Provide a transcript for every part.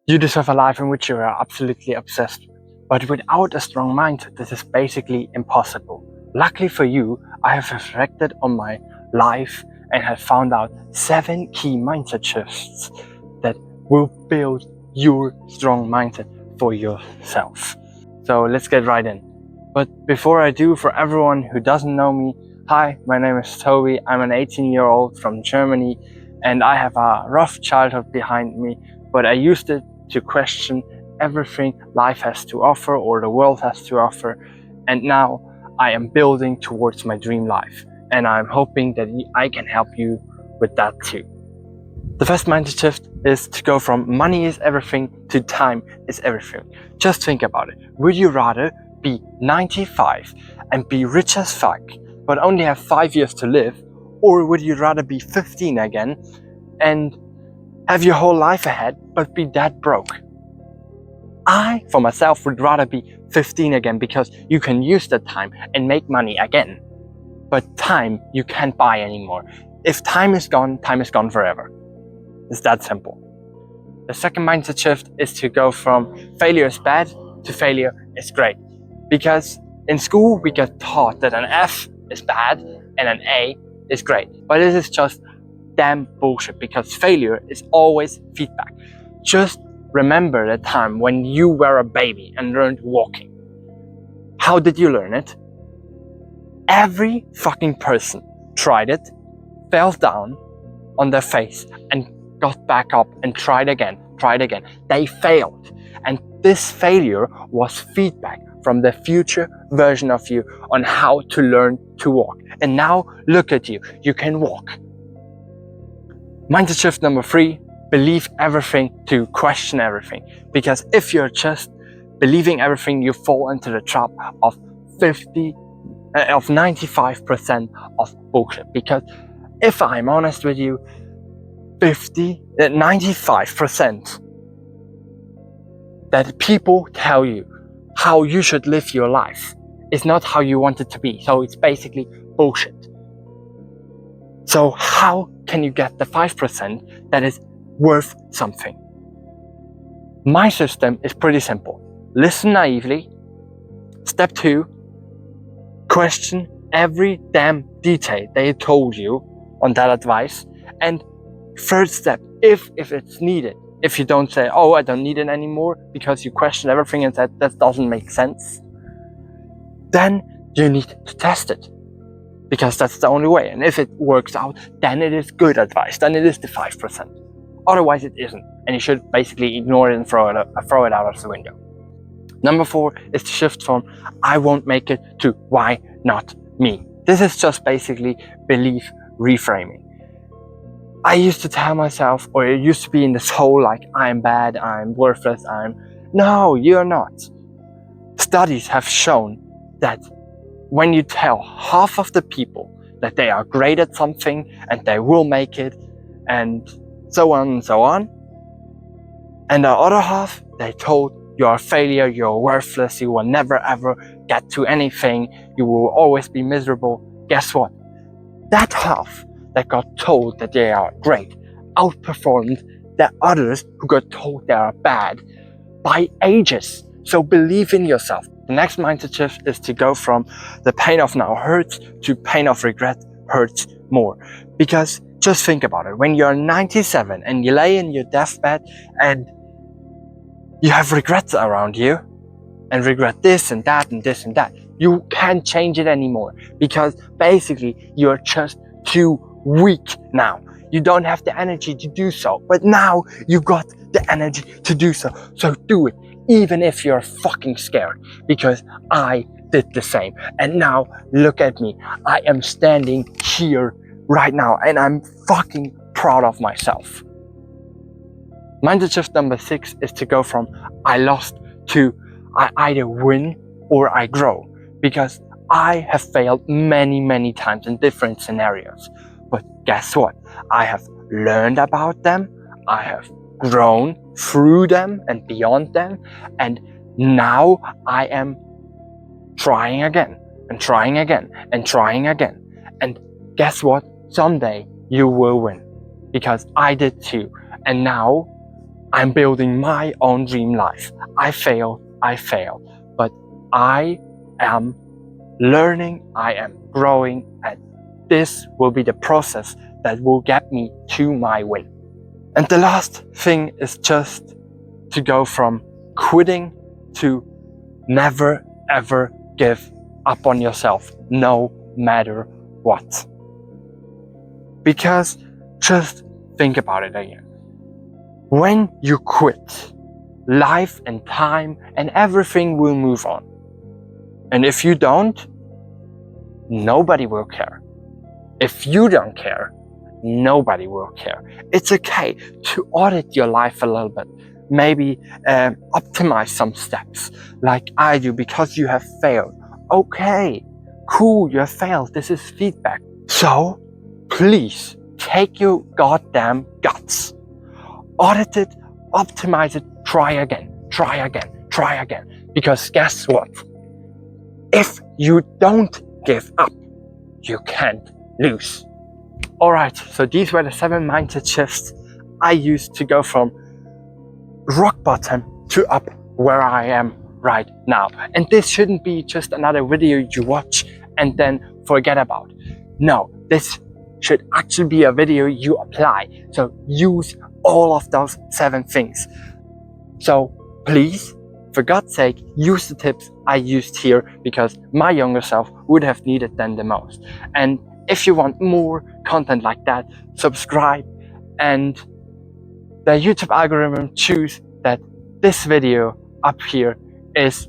You deserve a life in which you are absolutely obsessed with. But without a strong mindset, this is basically impossible. Luckily for you, I have reflected on my life and have found out 7 key mindset shifts that will build your strong mindset for yourself. So let's get right in. But before I do, for everyone who doesn't know me, hi, my name is Tobi. I'm an 18-year-old from Germany, and I have a rough childhood behind me, but I used it to question everything life has to offer or the world has to offer, and now I am building towards my dream life, and I'm hoping that I can help you with that too. The first mindset shift is to go from money is everything to time is everything. Just think about it. Would you rather be 95 and be rich as fuck, but only have 5 years to live, or would you rather be 15 again and have your whole life ahead, but be that broke? I, for myself, would rather be 15 again because you can use that time and make money again. But time you can't buy anymore. If time is gone forever. It's that simple. The second mindset shift is to go from failure is bad to failure is great. Because in school we get taught that an F is bad and an A is great. But this is just damn bullshit, because failure is always feedback. Just remember the time when you were a baby and learned walking. How did you learn it? Every fucking person tried it, fell down on their face and got back up and tried again. They failed. And this failure was feedback from the future version of you on how to learn to walk. And now look at you, you can walk. Mindset shift number 3, believe everything to question everything. Because if you're just believing everything, you fall into the trap of 95% of bullshit. Because if I'm honest with you, 95% that people tell you how you should live your life is not how you want it to be. So it's basically bullshit. So how can you get the 5% that is worth something? My system is pretty simple. Listen naively. Step 2, question every damn detail they told you on that advice. And third step, if it's needed, if you don't say, oh, I don't need it anymore because you questioned everything and said that doesn't make sense, then you need to test it, because that's the only way. And if it works out, then it is good advice, then it is the 5%. Otherwise it isn't, and you should basically ignore it and throw it out of the window. Number 4 is to shift from I won't make it to why not me. This is just basically belief reframing. I used to tell myself, or it used to be in this whole like, I'm bad, I'm worthless, no, you're not. Studies have shown that when you tell half of the people that they are great at something and they will make it and so on, and the other half, they told you're a failure, you're worthless, you will never ever get to anything, you will always be miserable. Guess what? That half that got told that they are great outperformed the others who got told they are bad by ages. So believe in yourself. The next mindset shift is to go from the pain of now hurts to pain of regret hurts more. Because just think about it. When you're 97 and you lay in your deathbed and you have regrets around you, and regret this and that and this and that, you can't change it anymore, because basically you're just too weak now. You don't have the energy to do so, but now you got the energy to do so. So do it, even if you're fucking scared, because I did the same. And now look at me. I am standing here right now and I'm fucking proud of myself. Mindset shift number 6 is to go from I lost to I either win or I grow, because I have failed many times in different scenarios. But guess what? I have learned about them, I have grown through them and beyond them, and now I am trying again and trying again and trying again. And guess what? Someday you will win, because I did too. And now I'm building my own dream life. I failed, but I am learning, I am growing, and this will be the process that will get me to my win. And the last thing is just to go from quitting to never ever give up on yourself, no matter what. Because just think about it again. When you quit, life and time and everything will move on. And if you don't, nobody will care. If you don't care, nobody will care. It's okay to audit your life a little bit. Maybe optimize some steps like I do because you have failed. Okay, cool, you have failed. This is feedback. So please take your goddamn guts. Audit it, optimize it, try again. Because guess what? If you don't give up, you can't lose. Alright, so these were the 7 mindset shifts I used to go from rock bottom to up where I am right now. And this shouldn't be just another video you watch and then forget about. No, this should actually be a video you apply. So use all of those 7 things. So please, for God's sake, use the tips I used here because my younger self would have needed them the most. And if you want more content like that, subscribe, and the YouTube algorithm choose that this video up here is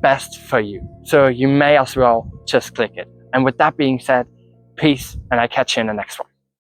best for you. So you may as well just click it. And with that being said, peace, and I catch you in the next one.